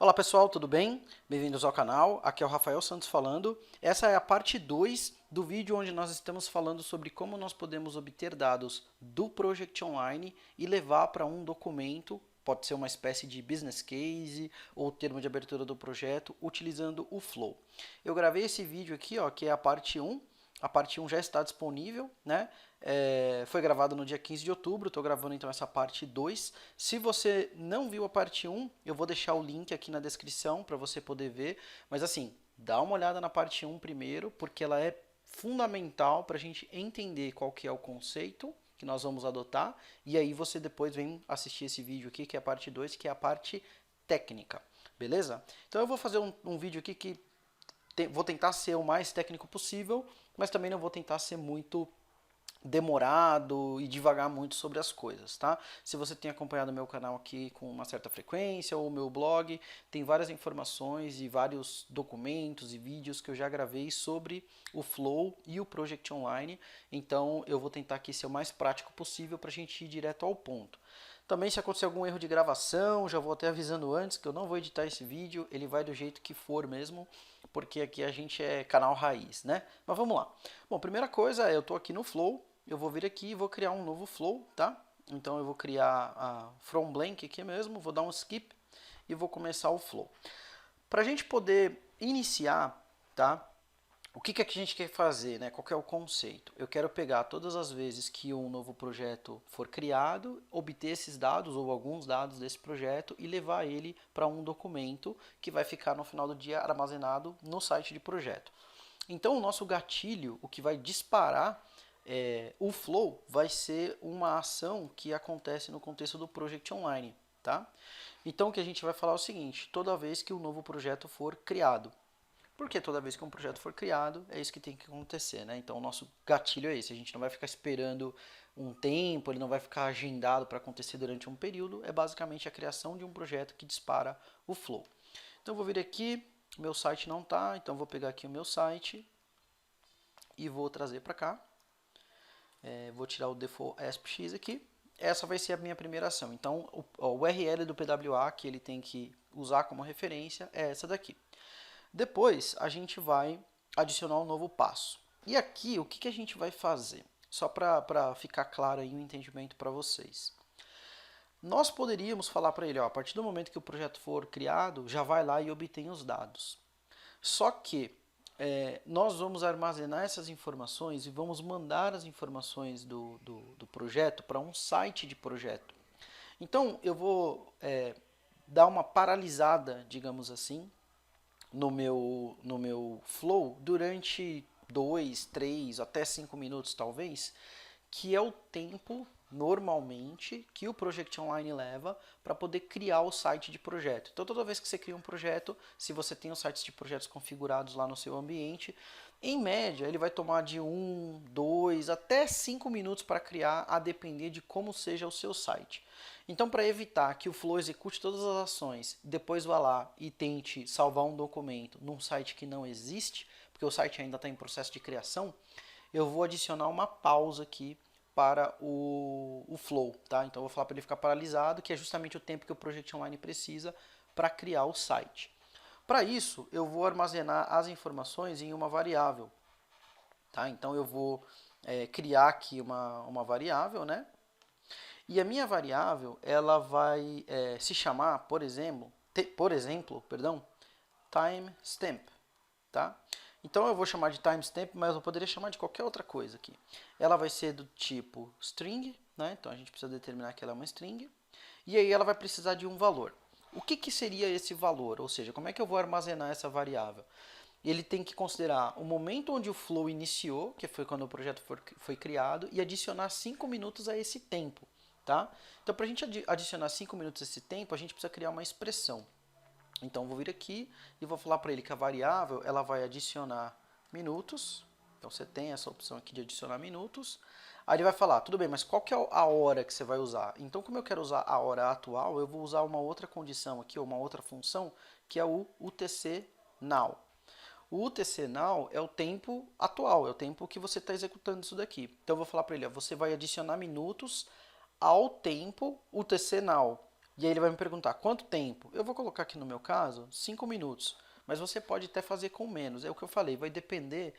Olá pessoal, tudo bem? Bem-vindos ao canal, aqui é o Rafael Santos falando. Essa é a parte 2 do vídeo onde nós estamos falando sobre como nós podemos obter dados do Project Online e levar para um documento, pode ser uma espécie de business case ou termo de abertura do projeto, utilizando o Flow. Eu gravei esse vídeo aqui, ó, que é a parte 1. A parte 1 já está disponível, né? Foi gravado no dia 15 de outubro, estou gravando então essa parte 2. Se você não viu a parte 1, eu vou deixar o link aqui na descrição para você poder ver. Mas assim, dá uma olhada na parte 1 primeiro, porque ela é fundamental para a gente entender qual que é o conceito que nós vamos adotar. E aí você depois vem assistir esse vídeo aqui, que é a parte 2, que é a parte técnica. Beleza? Então eu vou fazer um vídeo aqui que vou tentar ser o mais técnico possível, mas também não vou tentar ser muito demorado e devagar muito sobre as coisas, tá? Se você tem acompanhado meu canal aqui com uma certa frequência ou o meu blog, tem várias informações e vários documentos e vídeos que eu já gravei sobre o Flow e o Project Online, então eu vou tentar aqui ser o mais prático possível para a gente ir direto ao ponto. Também se acontecer algum erro de gravação, já vou até avisando antes que eu não vou editar esse vídeo, ele vai do jeito que for mesmo, porque aqui a gente é canal raiz, né? Mas vamos lá. Bom, primeira coisa é, eu estou aqui no Flow, eu vou vir aqui e vou criar um novo Flow, tá? Então eu vou criar a From Blank aqui mesmo, vou dar um skip e vou começar o Flow. Para a gente poder iniciar, tá? O que a gente quer fazer, né? Qual que é o conceito? Eu quero pegar todas as vezes que um novo projeto for criado, obter esses dados ou alguns dados desse projeto e levar ele para um documento que vai ficar no final do dia armazenado no site de projeto. Então o nosso gatilho, o que vai disparar o Flow, vai ser uma ação que acontece no contexto do Project Online, tá? Então o que a gente vai falar é o seguinte: toda vez que um novo projeto for criado. Porque toda vez que um projeto for criado, é isso que tem que acontecer, né? Então o nosso gatilho é esse, a gente não vai ficar esperando um tempo, ele não vai ficar agendado para acontecer durante um período, é basicamente a criação de um projeto que dispara o Flow. Então eu vou vir aqui, meu site não está, então eu vou pegar aqui o meu site e vou trazer para cá. Vou tirar o default ASPX aqui. Essa vai ser a minha primeira ação. Então o URL do PWA que ele tem que usar como referência é essa daqui. Depois a gente vai adicionar um novo passo. E aqui o que a gente vai fazer? Só para ficar claro aí o entendimento para vocês. Nós poderíamos falar para ele, ó, a partir do momento que o projeto for criado, já vai lá e obtém os dados. Só que nós vamos armazenar essas informações e vamos mandar as informações do projeto para um site de projeto. Então eu vou dar uma paralisada, digamos assim, no meu Flow durante 2, 3, até 5 minutos talvez, que é o tempo normalmente que o Project Online leva para poder criar o site de projeto. Então toda vez que você cria um projeto, se você tem os sites de projetos configurados lá no seu ambiente, em média ele vai tomar de 1, 2 até 5 minutos para criar, a depender de como seja o seu site. Então, para evitar que o Flow execute todas as ações, depois vá lá e tente salvar um documento num site que não existe, porque o site ainda está em processo de criação, eu vou adicionar uma pausa aqui para o Flow, tá? Então eu vou falar para ele ficar paralisado, que é justamente o tempo que o Project Online precisa para criar o site. Para isso, eu vou armazenar as informações em uma variável, tá? Então eu vou criar aqui uma variável, né? E a minha variável, ela vai se chamar, por exemplo, timestamp, tá? Então eu vou chamar de timestamp, mas eu poderia chamar de qualquer outra coisa aqui. Ela vai ser do tipo string, né? Então a gente precisa determinar que ela é uma string. E aí ela vai precisar de um valor. O que seria esse valor? Ou seja, como é que eu vou armazenar essa variável? Ele tem que considerar o momento onde o flow iniciou, que foi quando o projeto foi criado, e adicionar 5 minutos a esse tempo. Tá? Então, para a gente adicionar 5 minutos a esse tempo, a gente precisa criar uma expressão. Então, eu vou vir aqui e vou falar para ele que a variável ela vai adicionar minutos. Então, você tem essa opção aqui de adicionar minutos. Aí ele vai falar, tudo bem, mas qual que é a hora que você vai usar? Então, como eu quero usar a hora atual, eu vou usar uma outra condição aqui, ou uma outra função, que é o UTC Now. O UTC Now é o tempo atual, é o tempo que você está executando isso daqui. Então, eu vou falar para ele, ó, você vai adicionar minutos ao tempo UTC Now. E aí ele vai me perguntar quanto tempo? Eu vou colocar aqui no meu caso 5 minutos, mas você pode até fazer com menos. É o que eu falei, vai depender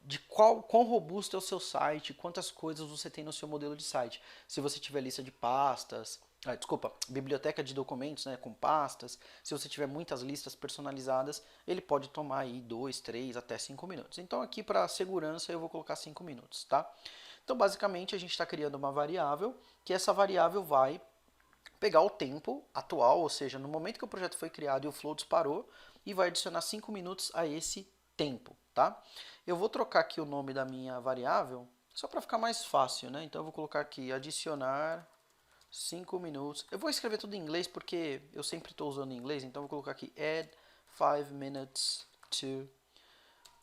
de quão robusto é o seu site, quantas coisas você tem no seu modelo de site. Se você tiver lista de pastas, desculpa, biblioteca de documentos, né, com pastas, se você tiver muitas listas personalizadas, ele pode tomar aí 2, 3, até 5 minutos. Então aqui para segurança eu vou colocar 5 minutos, tá? Então basicamente a gente está criando uma variável, que essa variável vai pegar o tempo atual, ou seja, no momento que o projeto foi criado e o flow disparou, e vai adicionar 5 minutos a esse tempo, tá? Eu vou trocar aqui o nome da minha variável, só para ficar mais fácil, né? Então eu vou colocar aqui, adicionar 5 minutos. Eu vou escrever tudo em inglês porque eu sempre estou usando inglês, então eu vou colocar aqui, add 5 minutes to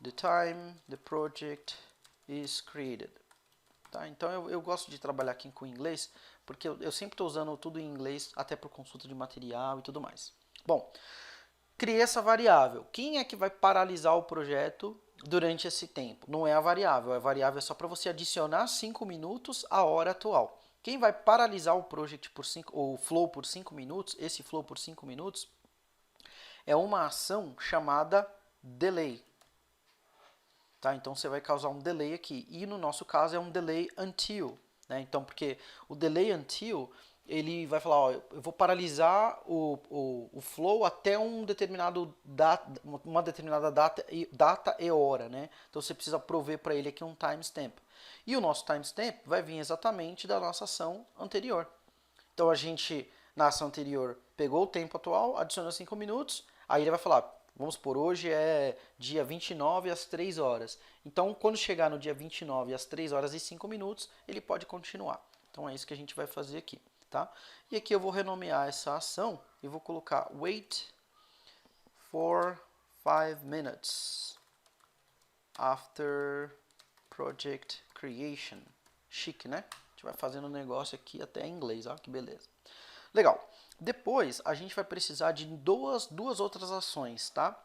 the time the project is created. Tá? Então eu gosto de trabalhar aqui com inglês, porque eu sempre estou usando tudo em inglês, até por consulta de material e tudo mais. Bom, criei essa variável. Quem é que vai paralisar o projeto durante esse tempo? Não é a variável é só para você adicionar 5 minutos à hora atual. Quem vai paralisar o project por 5, ou flow por 5 minutos, esse flow por 5 minutos, é uma ação chamada delay. Tá? Então você vai causar um delay aqui. E no nosso caso é um delay until. Né? Então, porque o delay until, ele vai falar, ó, eu vou paralisar o flow até uma determinada data e hora. Né? Então você precisa prover para ele aqui um timestamp. E o nosso timestamp vai vir exatamente da nossa ação anterior. Então a gente, na ação anterior, pegou o tempo atual, adicionou 5 minutos, aí ele vai falar, vamos por hoje é dia 29 às 3 horas. Então, quando chegar no dia 29 às 3 horas e 5 minutos, ele pode continuar. Então, é isso que a gente vai fazer aqui. Tá? E aqui eu vou renomear essa ação e vou colocar wait for 5 minutes after project creation. Chique, né? A gente vai fazendo um negócio aqui até em inglês, ó, que beleza. Legal. Depois, a gente vai precisar de duas outras ações, tá?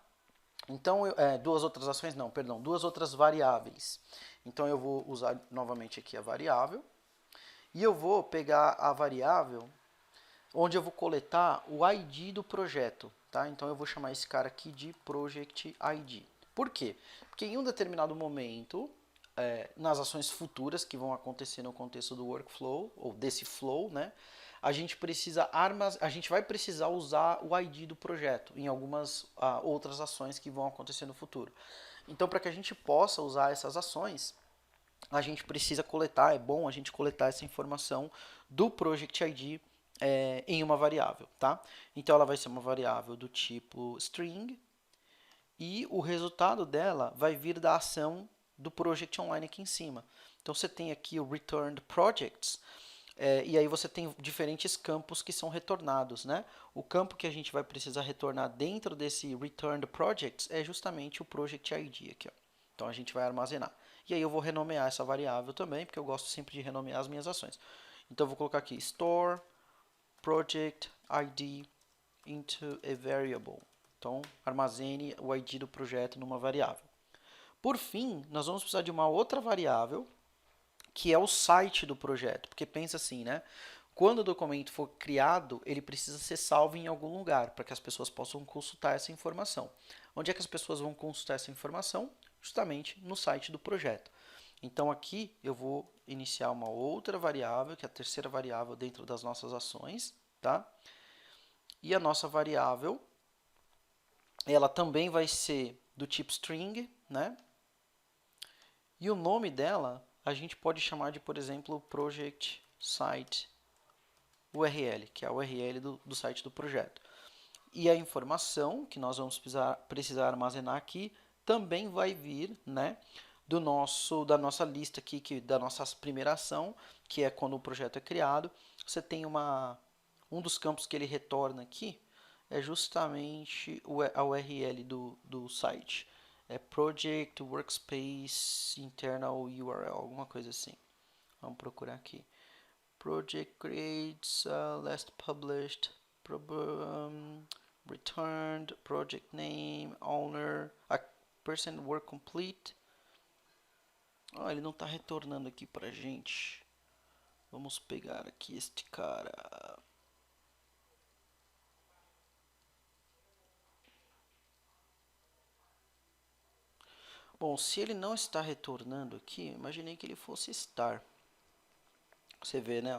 Então, duas outras variáveis. Então, eu vou usar novamente aqui a variável. E eu vou pegar a variável onde eu vou coletar o ID do projeto, tá? Então, eu vou chamar esse cara aqui de Project ID. Por quê? Porque em um determinado momento, nas ações futuras que vão acontecer no contexto do workflow, ou desse flow, né? A gente vai precisar usar o ID do projeto em algumas outras ações que vão acontecer no futuro. Então, para que a gente possa usar essas ações, a gente precisa coletar, é bom a gente coletar essa informação do Project ID em uma variável, tá? Então, ela vai ser uma variável do tipo string e o resultado dela vai vir da ação do Project Online aqui em cima. Então, você tem aqui o returned projects, e aí você tem diferentes campos que são retornados, né? O campo que a gente vai precisar retornar dentro desse Returned Projects é justamente o Project ID aqui, ó. Então a gente vai armazenar. E aí eu vou renomear essa variável também, porque eu gosto sempre de renomear as minhas ações. Então eu vou colocar aqui Store Project ID into a variable. Então armazene o ID do projeto numa variável. Por fim, nós vamos precisar de uma outra variável que é o site do projeto, porque pensa assim, né? Quando o documento for criado, ele precisa ser salvo em algum lugar, para que as pessoas possam consultar essa informação. Onde é que as pessoas vão consultar essa informação? Justamente no site do projeto. Então aqui eu vou iniciar uma outra variável, que é a terceira variável dentro das nossas ações, tá? E a nossa variável, ela também vai ser do tipo string, né? E o nome dela a gente pode chamar de, por exemplo, Project Site URL, que é a URL do site do projeto. E a informação que nós vamos precisar armazenar aqui também vai vir, né, da nossa lista aqui, da nossa primeira ação, que é quando o projeto é criado. Você tem um dos campos que ele retorna aqui, é justamente a URL do site. É Project Workspace Internal URL, alguma coisa assim. Vamos procurar aqui. Project creates, last published, returned, project name, owner, a person work complete. Oh, ele não está retornando aqui pra gente. Vamos pegar aqui este cara. Bom, se ele não está retornando aqui, imaginei que ele fosse estar. Você vê, né?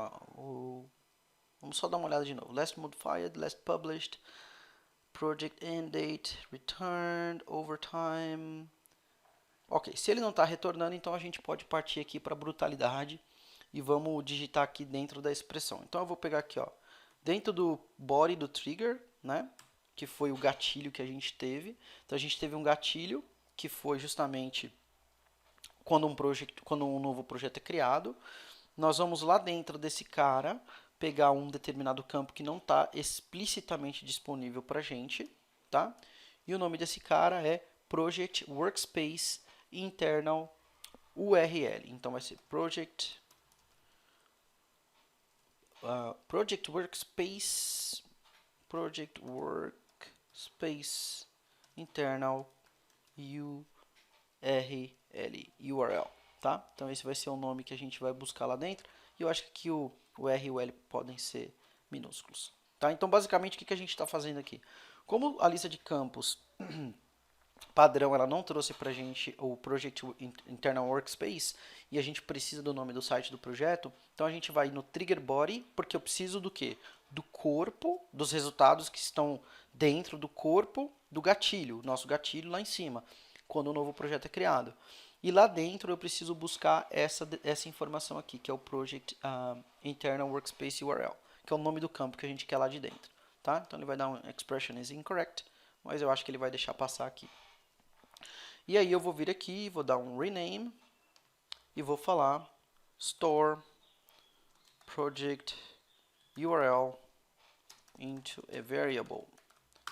Vamos só dar uma olhada de novo. Last modified, last published, project end date, returned, overtime. Ok, se ele não está retornando, então a gente pode partir aqui para brutalidade e vamos digitar aqui dentro da expressão. Então eu vou pegar aqui, ó, dentro do body do trigger, né? Que foi o gatilho que a gente teve. Então a gente teve um gatilho que foi justamente quando um novo projeto é criado. Nós vamos lá dentro desse cara pegar um determinado campo que não está explicitamente disponível para a gente, tá? E o nome desse cara é Project Workspace Internal URL. Então vai ser Project Workspace Internal URL, tá? Então esse vai ser o nome que a gente vai buscar lá dentro. E eu acho que aqui o R e o L podem ser minúsculos, tá? Então basicamente o que a gente está fazendo aqui? Como a lista de campos padrão ela não trouxe para a gente o Project Internal Workspace e a gente precisa do nome do site do projeto, então a gente vai no Trigger Body, porque eu preciso do quê? Do corpo, dos resultados que estão dentro do corpo do gatilho, nosso gatilho lá em cima, quando o novo projeto é criado. E lá dentro eu preciso buscar essa informação aqui, que é o Project Internal Workspace URL, que é o nome do campo que a gente quer lá de dentro. Tá? Então ele vai dar um expression is incorrect, mas eu acho que ele vai deixar passar aqui. E aí eu vou vir aqui, vou dar um rename e vou falar store project URL into a variable.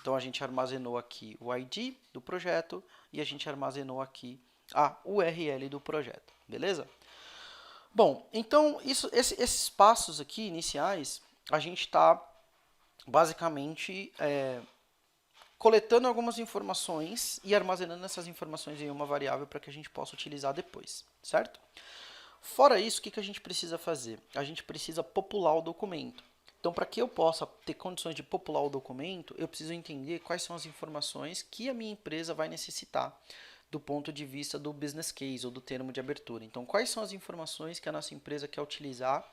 Então a gente armazenou aqui o ID do projeto e a gente armazenou aqui a URL do projeto, beleza? Bom, então esses passos aqui iniciais, a gente está basicamente coletando algumas informações e armazenando essas informações em uma variável para que a gente possa utilizar depois, certo? Fora isso, o que a gente precisa fazer? A gente precisa popular o documento. Então, para que eu possa ter condições de popular o documento, eu preciso entender quais são as informações que a minha empresa vai necessitar do ponto de vista do business case ou do termo de abertura. Então, quais são as informações que a nossa empresa quer utilizar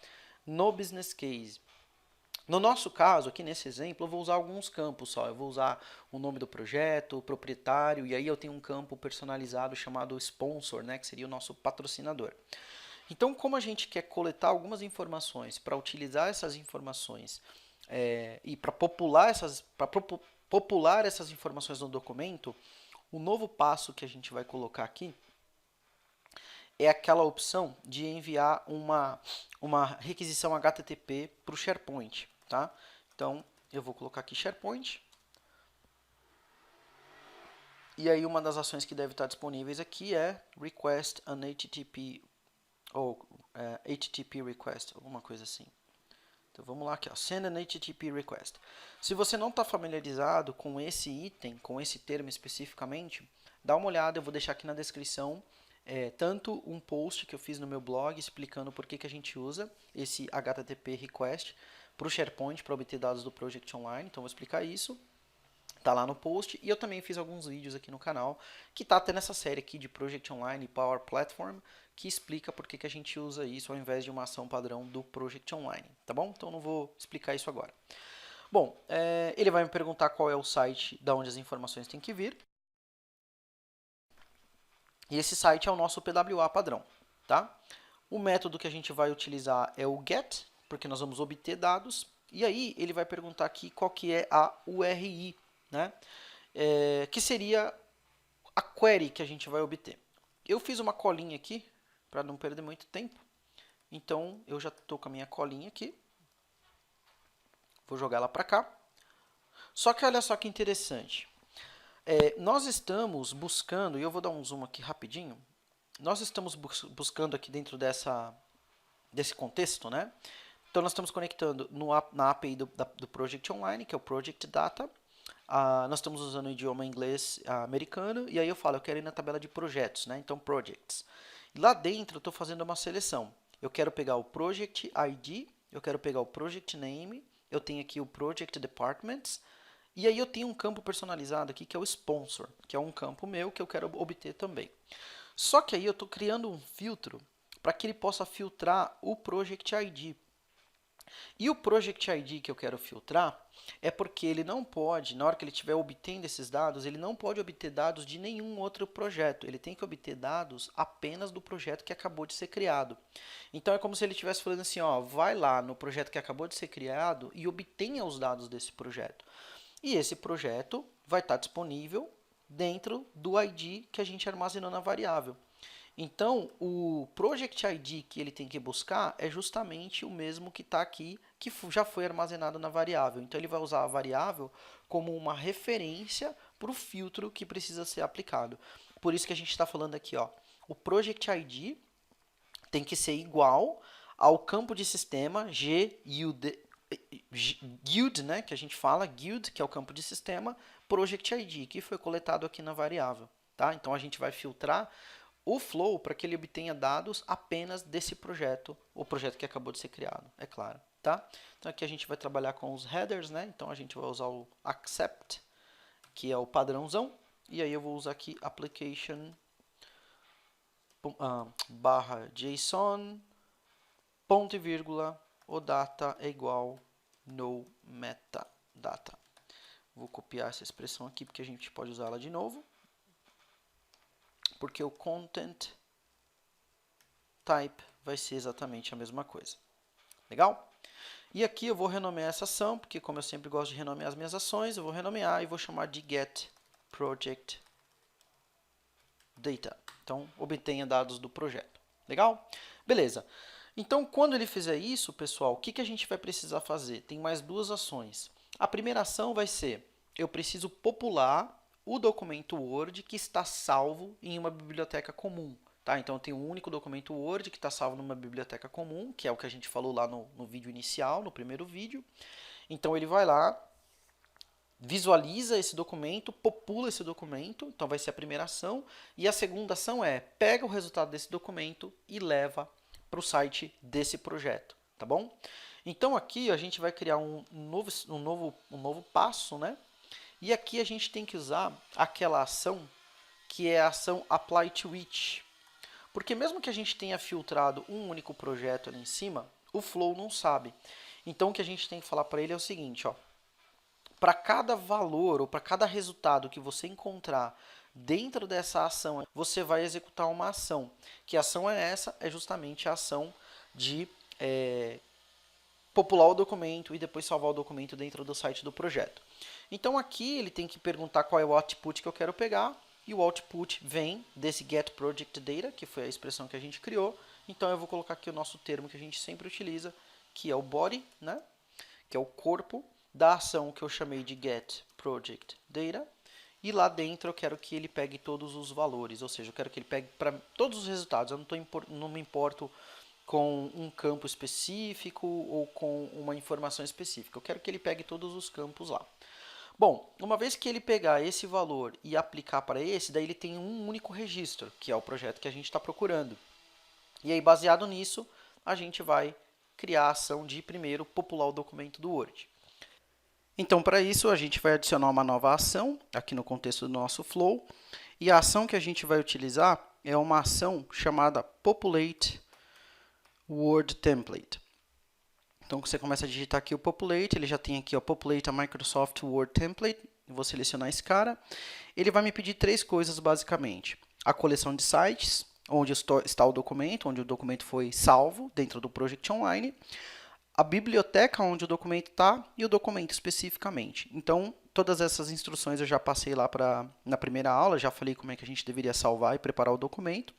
no business case? No nosso caso, aqui nesse exemplo, eu vou usar alguns campos só. Eu vou usar o nome do projeto, o proprietário, e aí eu tenho um campo personalizado chamado sponsor, né, que seria o nosso patrocinador. Então, como a gente quer coletar algumas informações para utilizar essas informações e para popular essas informações no documento, o novo passo que a gente vai colocar aqui é aquela opção de enviar uma requisição HTTP para o SharePoint, tá? Então, eu vou colocar aqui SharePoint. E aí, uma das ações que deve estar disponíveis aqui é request an HTTP ou HTTP request, alguma coisa assim. Então vamos lá aqui, ó, send an HTTP request. Se você não está familiarizado com esse item, com esse termo especificamente, dá uma olhada, eu vou deixar aqui na descrição tanto um post que eu fiz no meu blog explicando por que a gente usa esse HTTP request para o SharePoint para obter dados do Project Online, então vou explicar isso. Tá lá no post, e eu também fiz alguns vídeos aqui no canal, que tá até nessa série aqui de Project Online e Power Platform, que explica por que a gente usa isso ao invés de uma ação padrão do Project Online, tá bom? Então não vou explicar isso agora. Bom, ele vai me perguntar qual é o site da onde as informações têm que vir. E esse site é o nosso PWA padrão, tá? O método que a gente vai utilizar é o get, porque nós vamos obter dados, e aí ele vai perguntar aqui qual que é a URI, né? Que seria a query que a gente vai obter. Eu fiz uma colinha aqui, para não perder muito tempo. Então, eu já estou com a minha colinha aqui. Vou jogar ela para cá. Só que olha só que interessante. Nós estamos buscando, e eu vou dar um zoom aqui rapidinho. Nós estamos buscando aqui dentro desse contexto, né? Então, nós estamos conectando na API do Project Online, que é o Project Data. Nós estamos usando o idioma inglês americano, e aí eu falo, eu quero ir na tabela de projetos, né? Então, Projects. E lá dentro, eu estou fazendo uma seleção. Eu quero pegar o Project ID, eu quero pegar o Project Name, eu tenho aqui o Project Departments, E aí eu tenho um campo personalizado aqui que é o sponsor, que é um campo meu que eu quero obter também. Só que aí eu estou criando um filtro para que ele possa filtrar o Project ID. E o Project ID que eu quero filtrar é porque ele não pode, na hora que ele estiver obtendo esses dados, ele não pode obter dados de nenhum outro projeto. Ele tem que obter dados apenas do projeto que acabou de ser criado. Então é como se ele estivesse falando assim, ó, vai lá no projeto que acabou de ser criado e obtenha os dados desse projeto. E esse projeto vai estar disponível dentro do ID que a gente armazenou na variável. Então, o Project ID que ele tem que buscar é justamente o mesmo que está aqui, que já foi armazenado na variável. Então, ele vai usar a variável como uma referência para o filtro que precisa ser aplicado. Por isso que a gente está falando aqui, ó, o Project ID tem que ser igual ao campo de sistema guild, né, que a gente fala, guild, que é o campo de sistema, Project ID, que foi coletado aqui na variável. Tá? Então, a gente vai filtrar o flow para que ele obtenha dados apenas desse projeto, o projeto que acabou de ser criado, é claro. Tá? Então, aqui a gente vai trabalhar com os headers, né? Então, a gente vai usar o accept, que é o padrãozão, e aí eu vou usar aqui application barra JSON, ponto e vírgula, o data é igual no metadata. Vou copiar essa expressão aqui porque a gente pode usá-la de novo. Porque o content type vai ser exatamente a mesma coisa. Legal? E aqui eu vou renomear essa ação, porque como eu sempre gosto de renomear as minhas ações, eu vou renomear e vou chamar de getProjectData. Então, obtenha dados do projeto. Legal? Beleza. Então, quando ele fizer isso, pessoal, o que a gente vai precisar fazer? Tem mais duas ações. A primeira ação vai ser, eu preciso popular o documento Word que está salvo em uma biblioteca comum. Tá? Então, eu tenho um único documento Word que está salvo numa biblioteca comum, que é o que a gente falou lá no vídeo inicial, no primeiro vídeo. Então, ele vai lá, visualiza esse documento, popula esse documento, então vai ser a primeira ação. E a segunda ação é, pega o resultado desse documento e leva para o site desse projeto, tá bom? Então, aqui a gente vai criar um novo passo, né? E aqui a gente tem que usar aquela ação que é a ação apply to each. Porque mesmo que a gente tenha filtrado um único projeto ali em cima, o Flow não sabe. Então o que a gente tem que falar para ele é o seguinte, ó, para cada valor ou para cada resultado que você encontrar dentro dessa ação, você vai executar uma ação. Que ação é essa? É justamente a ação de popular o documento e depois salvar o documento dentro do site do projeto. Então aqui ele tem que perguntar qual é o output que eu quero pegar, e o output vem desse getProjectData, que foi a expressão que a gente criou. Então eu vou colocar aqui o nosso termo que a gente sempre utiliza, que é o body, né? Que é o corpo da ação que eu chamei de getProjectData. E lá dentro eu quero que ele pegue todos os valores, ou seja, eu quero que ele pegue para todos os resultados. Eu não me importo com um campo específico ou com uma informação específica. Eu quero que ele pegue todos os campos lá. Bom, uma vez que ele pegar esse valor e aplicar para esse, daí ele tem um único registro, que é o projeto que a gente está procurando. E aí, baseado nisso, a gente vai criar a ação de, primeiro, popular o documento do Word. Então, para isso, a gente vai adicionar uma nova ação, aqui no contexto do nosso Flow. E a ação que a gente vai utilizar é uma ação chamada Populate Word Template. Então, você começa a digitar aqui o Populate, ele já tem aqui o Populate a Microsoft Word Template, eu vou selecionar esse cara. Ele vai me pedir três coisas, basicamente. A coleção de sites, onde está o documento, onde o documento foi salvo dentro do Project Online. A biblioteca onde o documento está e o documento especificamente. Então, todas essas instruções eu já passei lá na primeira aula, já falei como é que a gente deveria salvar e preparar o documento.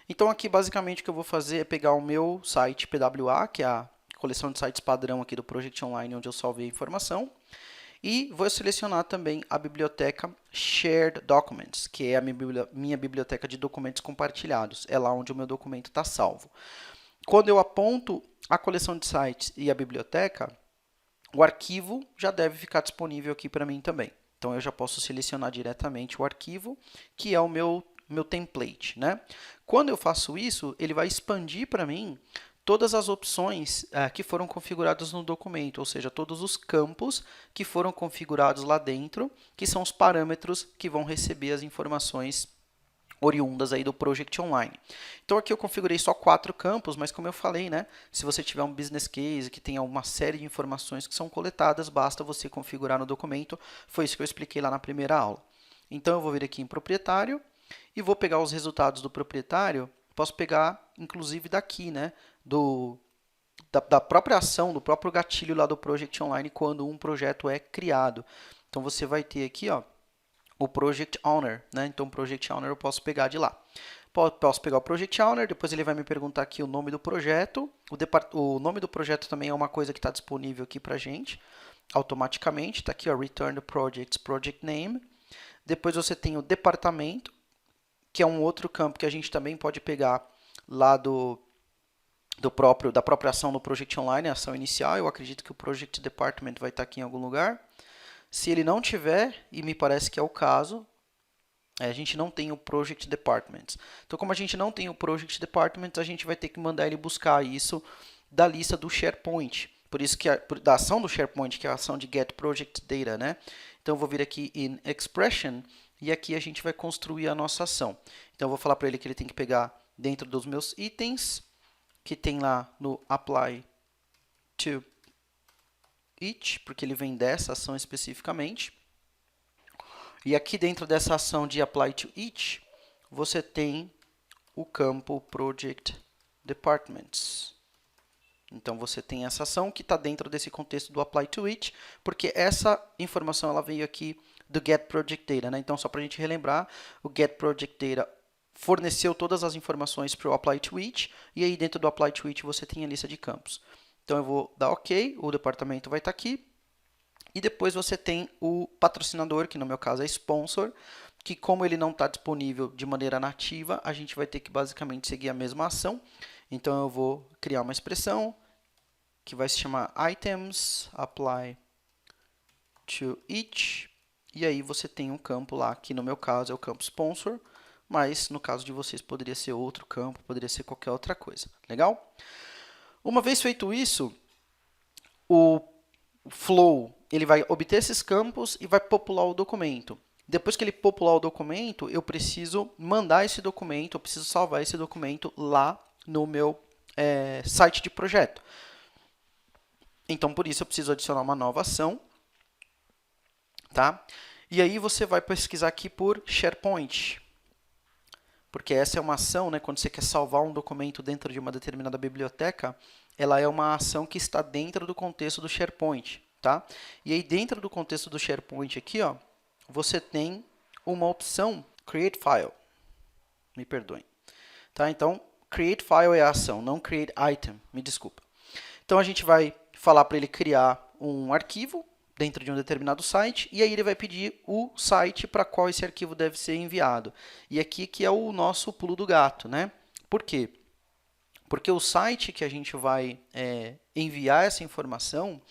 Então, aqui, basicamente, o que eu vou fazer é pegar o meu site PWA, que é a coleção de sites padrão aqui do Project Online, onde eu salvei a informação. E vou selecionar também a biblioteca Shared Documents, que é a minha biblioteca de documentos compartilhados. É lá onde o meu documento está salvo. Quando eu aponto a coleção de sites e a biblioteca, o arquivo já deve ficar disponível aqui para mim também. Então, eu já posso selecionar diretamente o arquivo, que é o meu template, né? Quando eu faço isso, ele vai expandir para mim todas as opções que foram configuradas no documento, ou seja, todos os campos que foram configurados lá dentro, que são os parâmetros que vão receber as informações oriundas aí do Project Online. Então aqui eu configurei só 4 campos, mas como eu falei, né, se você tiver um business case que tenha uma série de informações que são coletadas, basta você configurar no documento. Foi isso que eu expliquei lá na primeira aula. Então eu vou vir aqui em proprietário e vou pegar os resultados do proprietário. Posso pegar inclusive daqui, né, da própria ação, do próprio gatilho lá do Project Online quando um projeto é criado. Então você vai ter aqui, ó, o Project Owner, né? Então, o Project Owner eu posso pegar de lá. Posso pegar o Project Owner, depois ele vai me perguntar aqui o nome do projeto. O nome do projeto também é uma coisa que está disponível aqui para a gente, automaticamente. Está aqui, ó, Return the Projects, Project Name. Depois você tem o departamento, que é um outro campo que a gente também pode pegar lá da própria ação do Project Online, a ação inicial. Eu acredito que o Project Department vai estar aqui em algum lugar. Se ele não tiver, e me parece que é o caso, a gente não tem o Project Departments. Então, como a gente não tem o Project Departments, a gente vai ter que mandar ele buscar isso da lista do SharePoint. Por isso que da ação do SharePoint, que é a ação de Get Project Data, né? Então, eu vou vir aqui em Expression e aqui a gente vai construir a nossa ação. Então, eu vou falar para ele que ele tem que pegar dentro dos meus itens, que tem lá no Apply to Each, porque ele vem dessa ação especificamente. E aqui dentro dessa ação de Apply to Each, você tem o campo Project Departments. Então, você tem essa ação que está dentro desse contexto do Apply to Each, porque essa informação ela veio aqui do Get Project Data, né? Então, só para a gente relembrar, o Get Project Data forneceu todas as informações para o Apply to Each, e aí dentro do Apply to Each você tem a lista de campos. Então, eu vou dar OK, o departamento vai estar aqui. E depois você tem o patrocinador, que no meu caso é sponsor, que como ele não está disponível de maneira nativa, a gente vai ter que basicamente seguir a mesma ação. Então, eu vou criar uma expressão que vai se chamar items, apply to each. E aí você tem um campo lá, que no meu caso é o campo sponsor, mas no caso de vocês poderia ser outro campo, poderia ser qualquer outra coisa. Legal? Uma vez feito isso, o Flow ele vai obter esses campos e vai popular o documento. Depois que ele popular o documento, eu preciso mandar esse documento, eu preciso salvar esse documento lá no meu site de projeto. Então, por isso, eu preciso adicionar uma nova ação. Tá? E aí você vai pesquisar aqui por SharePoint. Porque essa é uma ação, né, quando você quer salvar um documento dentro de uma determinada biblioteca, ela é uma ação que está dentro do contexto do SharePoint. Tá? E aí, dentro do contexto do SharePoint aqui, ó, você tem uma opção Create File. Me perdoem. Tá? Então, Create File é a ação, não Create Item. Me desculpa. Então, a gente vai falar para ele criar um arquivo dentro de um determinado site, e aí ele vai pedir o site para qual esse arquivo deve ser enviado. E aqui que é o nosso pulo do gato, né? Por quê? Porque o site que a gente vai enviar essa informação,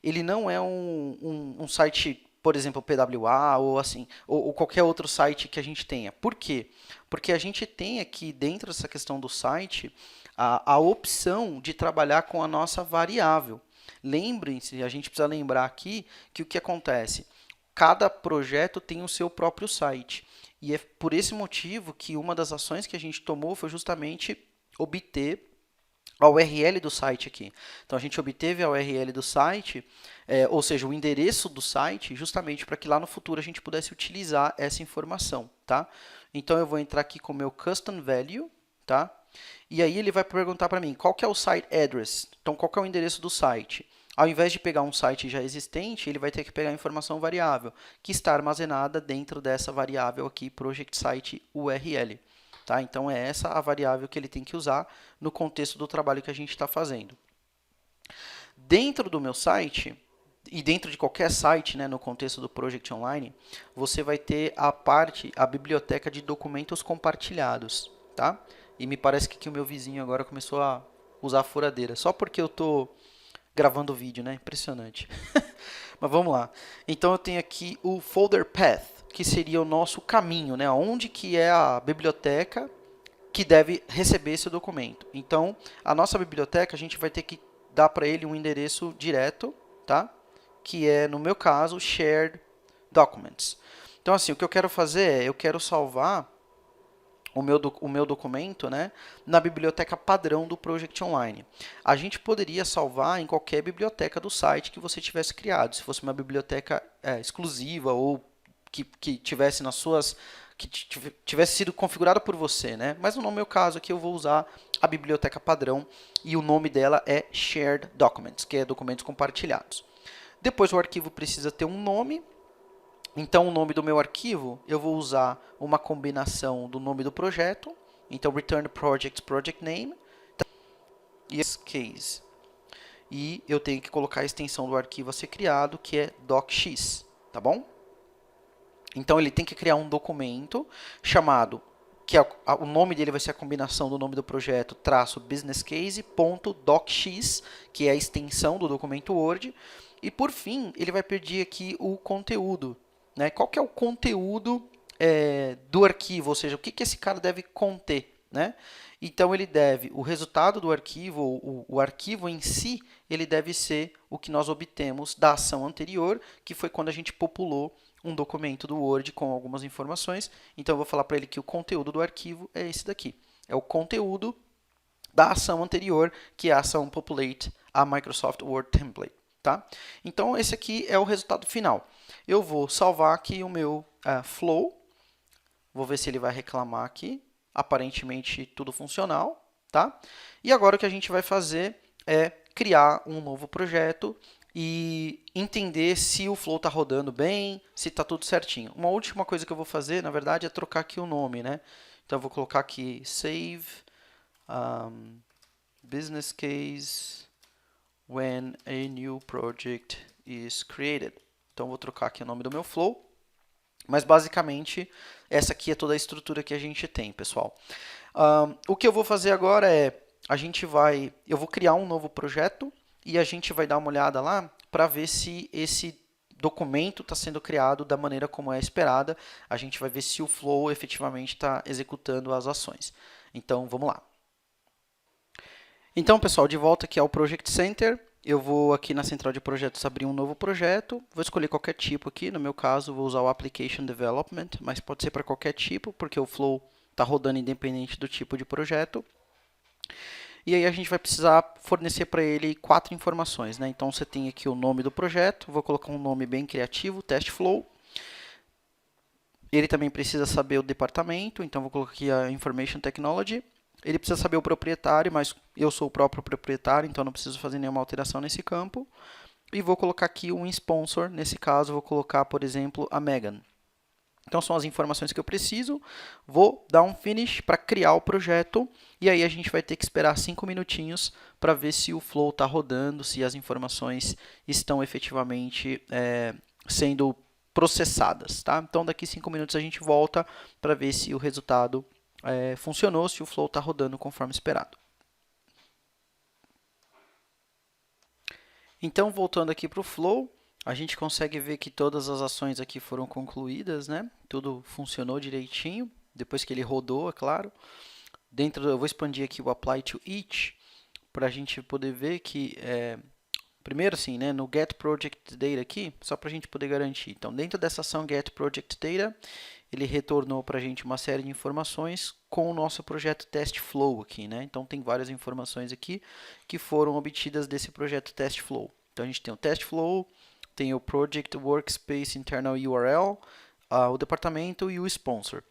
ele não é um site, por exemplo, PWA ou assim, ou qualquer outro site que a gente tenha. Por quê? Porque a gente tem aqui dentro dessa questão do site a opção de trabalhar com a nossa variável. Lembrem-se, a gente precisa lembrar aqui que o que acontece? Cada projeto tem o seu próprio site. E é por esse motivo que uma das ações que a gente tomou foi justamente obter a URL do site aqui. Então, a gente obteve a URL do site, ou seja, o endereço do site, justamente para que lá no futuro a gente pudesse utilizar essa informação. Tá? Então, eu vou entrar aqui com o meu Custom Value, tá? E aí ele vai perguntar para mim, qual que é o site address? Então, qual que é o endereço do site? Ao invés de pegar um site já existente, ele vai ter que pegar a informação variável, que está armazenada dentro dessa variável aqui, Project Site URL. Tá? Então, é essa a variável que ele tem que usar no contexto do trabalho que a gente está fazendo. Dentro do meu site, e dentro de qualquer site, né, no contexto do Project Online, você vai ter a biblioteca de documentos compartilhados. Tá? E me parece que aqui o meu vizinho agora começou a usar a furadeira. Só porque eu estou gravando o vídeo, né? Impressionante. Mas vamos lá. Então, eu tenho aqui o folder path, que seria o nosso caminho, né? Onde que é a biblioteca que deve receber esse documento. Então, a nossa biblioteca, a gente vai ter que dar para ele um endereço direto, tá? Que é, no meu caso, shared documents. Então, assim, o que eu quero fazer é, eu quero salvar o meu documento, né, na biblioteca padrão do Project Online. A gente poderia salvar em qualquer biblioteca do site que você tivesse criado, se fosse uma biblioteca exclusiva ou que tivesse nas suas que tivesse sido configurada por você, né? Mas no meu caso aqui eu vou usar a biblioteca padrão e o nome dela é Shared Documents, que é documentos compartilhados. Depois o arquivo precisa ter um nome. Então, o nome do meu arquivo, eu vou usar uma combinação do nome do projeto. Então, return project name e esse case. E eu tenho que colocar a extensão do arquivo a ser criado, que é docx, tá bom? Então, ele tem que criar um documento chamado, que o nome dele vai ser a combinação do nome do projeto, traço business case, ponto docx, que é a extensão do documento Word. E, por fim, ele vai pedir aqui o conteúdo. Né? Qual que é o conteúdo do arquivo, ou seja, o que esse cara deve conter, né? Então, ele deve, o resultado do arquivo, o arquivo em si, ele deve ser o que nós obtemos da ação anterior, que foi quando a gente populou um documento do Word com algumas informações. Então, eu vou falar para ele que o conteúdo do arquivo é esse daqui. É o conteúdo da ação anterior, que é a ação populate a Microsoft Word Template. Tá? Então, esse aqui é o resultado final. Eu vou salvar aqui o meu flow. Vou ver se ele vai reclamar aqui. Aparentemente, tudo funcional. Tá? E agora o que a gente vai fazer é criar um novo projeto e entender se o flow está rodando bem, se está tudo certinho. Uma última coisa que eu vou fazer, na verdade, é trocar aqui o nome. Né? Então, eu vou colocar aqui save business case when a new project is created. Então, vou trocar aqui o nome do meu flow. Mas, basicamente, essa aqui é toda a estrutura que a gente tem, pessoal. O que eu vou fazer agora é, eu vou criar um novo projeto e a gente vai dar uma olhada lá para ver se esse documento está sendo criado da maneira como é esperada. A gente vai ver se o flow efetivamente está executando as ações. Então, vamos lá. Então, pessoal, de volta aqui ao Project Center, eu vou aqui na central de projetos abrir um novo projeto, vou escolher qualquer tipo aqui, no meu caso vou usar o Application Development, mas pode ser para qualquer tipo, porque o Flow está rodando independente do tipo de projeto. E aí a gente vai precisar fornecer para ele 4 informações, né? Então, você tem aqui o nome do projeto, vou colocar um nome bem criativo, Test Flow. Ele também precisa saber o departamento, então vou colocar aqui a Information Technology. Ele precisa saber o proprietário, mas eu sou o próprio proprietário, então não preciso fazer nenhuma alteração nesse campo. E vou colocar aqui um sponsor, nesse caso vou colocar, por exemplo, a Megan. Então são as informações que eu preciso. Vou dar um finish para criar o projeto e aí a gente vai ter que esperar 5 minutinhos para ver se o flow está rodando, se as informações estão efetivamente sendo processadas. Tá? Então daqui 5 minutos a gente volta para ver se o resultado funcionou, se o flow está rodando conforme esperado. Então, voltando aqui para o flow, a gente consegue ver que todas as ações aqui foram concluídas, né? Tudo funcionou direitinho, depois que ele rodou, é claro. Eu vou expandir aqui o Apply to Each, para a gente poder ver que, primeiro assim, né, no Get Project Data aqui, só para a gente poder garantir. Então, dentro dessa ação Get Project Data, ele retornou para a gente uma série de informações com o nosso projeto Test Flow aqui, né? Então, tem várias informações aqui que foram obtidas desse projeto Test Flow. Então, a gente tem o Test Flow, tem o Project Workspace Internal URL, o departamento e o sponsor.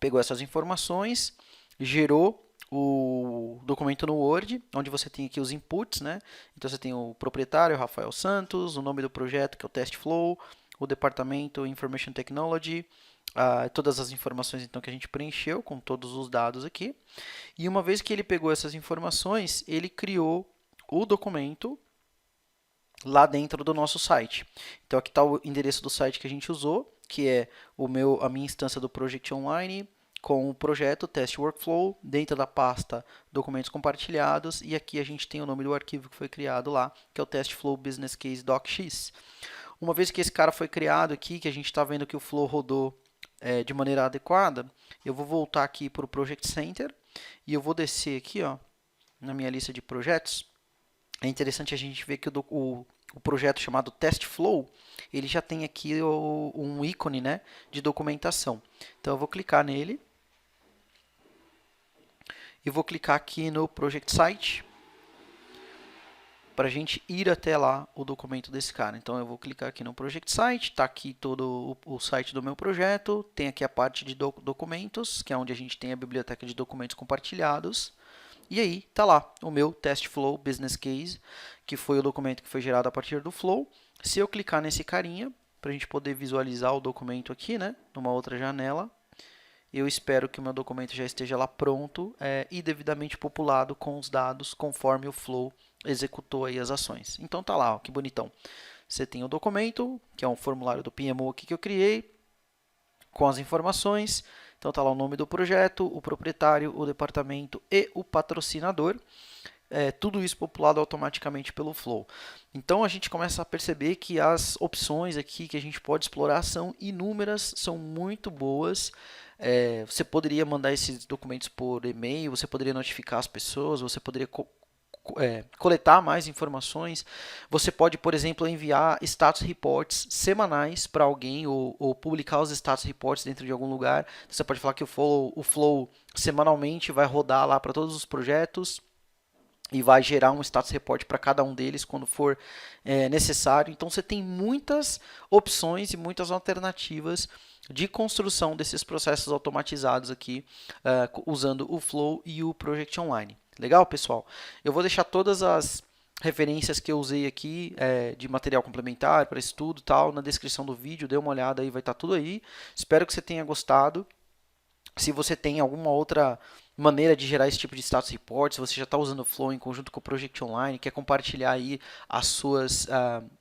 Pegou essas informações, gerou o documento no Word, onde você tem aqui os inputs, né? Então, você tem o proprietário, Rafael Santos, o nome do projeto, que é o Test Flow, o departamento Information Technology, todas as informações então que a gente preencheu com todos os dados aqui. E uma vez que ele pegou essas informações, ele criou o documento lá dentro do nosso site. Então aqui está o endereço do site que a gente usou, que é a minha instância do Project Online, com o projeto Test Workflow, dentro da pasta Documentos Compartilhados, e aqui a gente tem o nome do arquivo que foi criado lá, que é o Test Flow Business Case docx. Uma vez que esse cara foi criado aqui, que a gente está vendo que o Flow rodou de maneira adequada, eu vou voltar aqui para o Project Center e eu vou descer aqui, ó, na minha lista de projetos. É interessante a gente ver que o projeto chamado TestFlow, ele já tem aqui um ícone, né, de documentação. Então eu vou clicar nele e vou clicar aqui no Project Site para a gente ir até lá o documento desse cara. Então eu vou clicar aqui no Project Site, está aqui todo o site do meu projeto, tem aqui a parte de documentos, que é onde a gente tem a biblioteca de documentos compartilhados. E aí está lá o meu TestFlow Business Case, que foi o documento que foi gerado a partir do Flow. Se eu clicar nesse carinha, para a gente poder visualizar o documento aqui, né, numa outra janela, eu espero que o meu documento já esteja lá pronto e devidamente populado com os dados conforme o Flow executou aí as ações. Então tá lá, ó, que bonitão. Você tem o documento, que é um formulário do PMO aqui que eu criei, com as informações. Então tá lá o nome do projeto, o proprietário, o departamento e o patrocinador. Tudo isso populado automaticamente pelo Flow. Então a gente começa a perceber que as opções aqui que a gente pode explorar são inúmeras, são muito boas. Você poderia mandar esses documentos por e-mail, você poderia notificar as pessoas, você poderia coletar mais informações. Você pode, por exemplo, enviar status reports semanais para alguém ou publicar os status reports dentro de algum lugar. Você pode falar que o Flow semanalmente vai rodar lá para todos os projetos e vai gerar um status report para cada um deles quando for necessário. Então você tem muitas opções e muitas alternativas de construção desses processos automatizados aqui usando o Flow e o Project Online. Legal, pessoal? Eu vou deixar todas as referências que eu usei aqui de material complementar para estudo e tal na descrição do vídeo. Dê uma olhada aí, vai estar tudo aí. Espero que você tenha gostado. Se você tem alguma outra maneira de gerar esse tipo de status report, se você já está usando o Flow em conjunto com o Project Online, quer compartilhar aí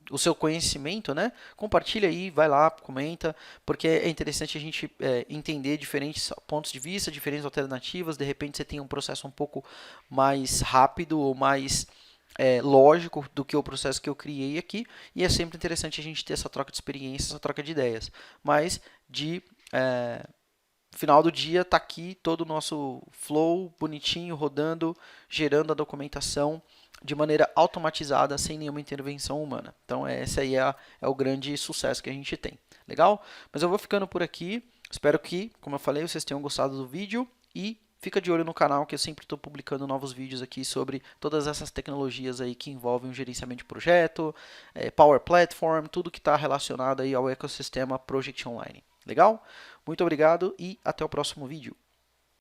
o seu conhecimento, né? Compartilha aí, vai lá, comenta, porque é interessante a gente entender diferentes pontos de vista, diferentes alternativas. De repente você tem um processo um pouco mais rápido ou mais lógico do que o processo que eu criei aqui, e é sempre interessante a gente ter essa troca de experiências, essa troca de ideias, mas final do dia está aqui todo o nosso flow bonitinho, rodando, gerando a documentação de maneira automatizada, sem nenhuma intervenção humana. Então, esse aí é o grande sucesso que a gente tem. Legal? Mas eu vou ficando por aqui. Espero que, como eu falei, vocês tenham gostado do vídeo e fica de olho no canal que eu sempre estou publicando novos vídeos aqui sobre todas essas tecnologias aí que envolvem o gerenciamento de projeto, Power Platform, tudo que está relacionado aí ao ecossistema Project Online. Legal? Muito obrigado e até o próximo vídeo.